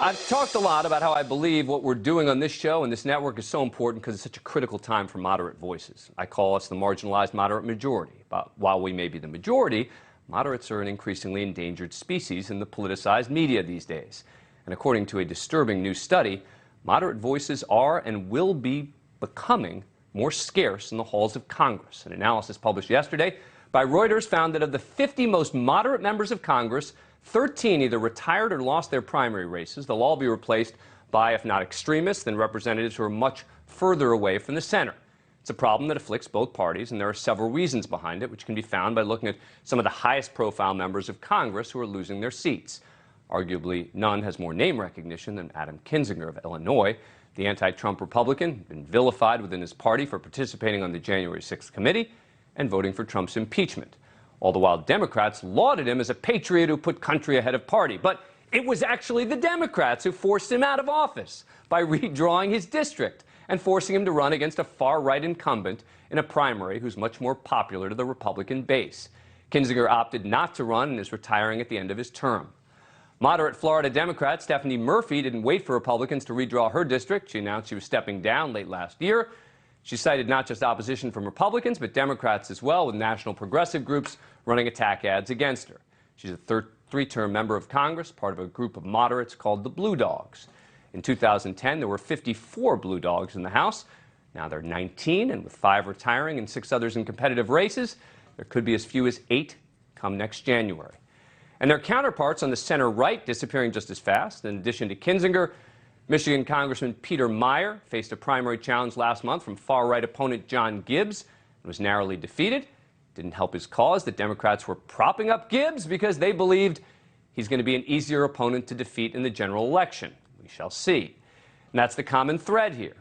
I've talked a lot about how I believe what we're doing on this show and this network is so important because it's such a critical time for moderate voices. I call us the marginalized moderate majority. But while we may be the majority, moderates are an increasingly endangered species in the politicized media these days. And according to a disturbing new study, moderate voices are and will be becoming more scarce in the halls of Congress. An analysis published yesterday by Reuters found that of the 50 most moderate members of Congress, 13 either retired or lost their primary races. They'll all be replaced by, if not extremists, then representatives who are much further away from the center. It's a problem that afflicts both parties, and there are several reasons behind it, which can be found by looking at some of the highest profile members of Congress who are losing their seats. Arguably, none has more name recognition than Adam Kinzinger of Illinois. The anti-Trump Republican had been vilified within his party for participating on the January 6th committee and voting for Trump's impeachment. All the while, Democrats lauded him as a patriot who put country ahead of party. But it was actually the Democrats who forced him out of office by redrawing his district and forcing him to run against a far-right incumbent in a primary who's much more popular to the Republican base. Kinzinger opted not to run and is retiring at the end of his term. Moderate Florida Democrat Stephanie Murphy didn't wait for Republicans to redraw her district. She announced she was stepping down late last year. She cited not just opposition from Republicans, but Democrats as well, with national progressive groups running attack ads against her. She's a three-term member of Congress, part of a group of moderates called the Blue Dogs. In 2010, there were 54 Blue Dogs in the House. Now there are 19, and with 5 retiring and 6 others in competitive races, there could be as few as 8 come next January. And their counterparts on the center-right disappearing just as fast. In addition to Kinzinger, Michigan Congressman Peter Meijer faced a primary challenge last month from far-right opponent John Gibbs and was narrowly defeated. Didn't help his cause that Democrats were propping up Gibbs because they believed he's going to be an easier opponent to defeat in the general election. We shall see. And that's the common thread here.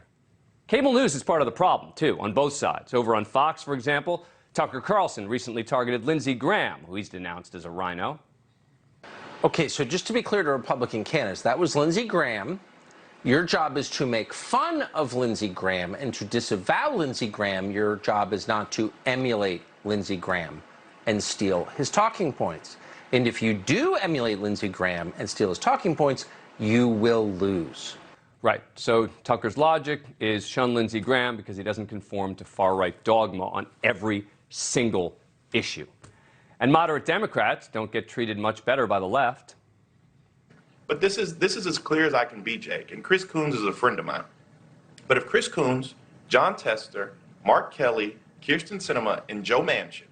Cable news is part of the problem, too, on both sides. Over on Fox, for example, Tucker Carlson recently targeted Lindsey Graham, who he's denounced as a rhino. Okay, so just to be clear to Republican candidates, that was Lindsey Graham. Your job is to make fun of Lindsey Graham and to disavow Lindsey Graham. Your job is not to emulate Lindsey Graham and steal his talking points. And if you do emulate Lindsey Graham and steal his talking points, you will lose. Right. So Tucker's logic is shun Lindsey Graham because he doesn't conform to far-right dogma on every single issue. And moderate Democrats don't get treated much better by the left. But this is as clear as I can be, Jake. And Chris Coons is a friend of mine. But if Chris Coons, John Tester, Mark Kelly, Kirsten Sinema, and Joe Manchin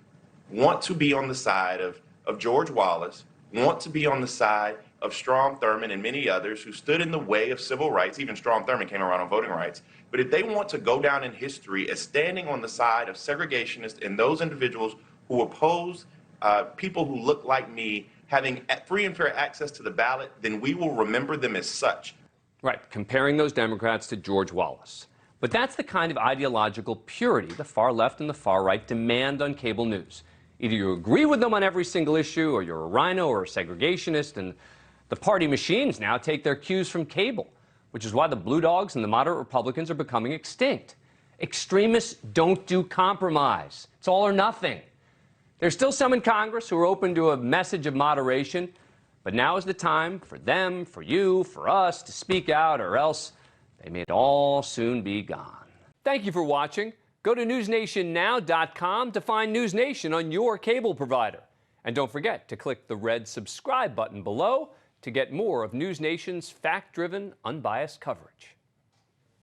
want to be on the side of George Wallace, want to be on the side of Strom Thurmond and many others who stood in the way of civil rights, even Strom Thurmond came around on voting rights, but if they want to go down in history as standing on the side of segregationists and those individuals who oppose people who look like me having free and fair access to the ballot, then we will remember them as such. Right, comparing those Democrats to George Wallace. But that's the kind of ideological purity the far left and the far right demand on cable news. Either you agree with them on every single issue, or you're a rhino or a segregationist, and the party machines now take their cues from cable, which is why the Blue Dogs and the moderate Republicans are becoming extinct. Extremists don't do compromise. It's all or nothing. There's still some in Congress who are open to a message of moderation, but now is the time for them, for you, for us to speak out, or else they may all soon be gone. Thank you for watching. Go to NewsNationNow.com to find NewsNation on your cable provider. And don't forget to click the red subscribe button below to get more of NewsNation's fact-driven, unbiased coverage.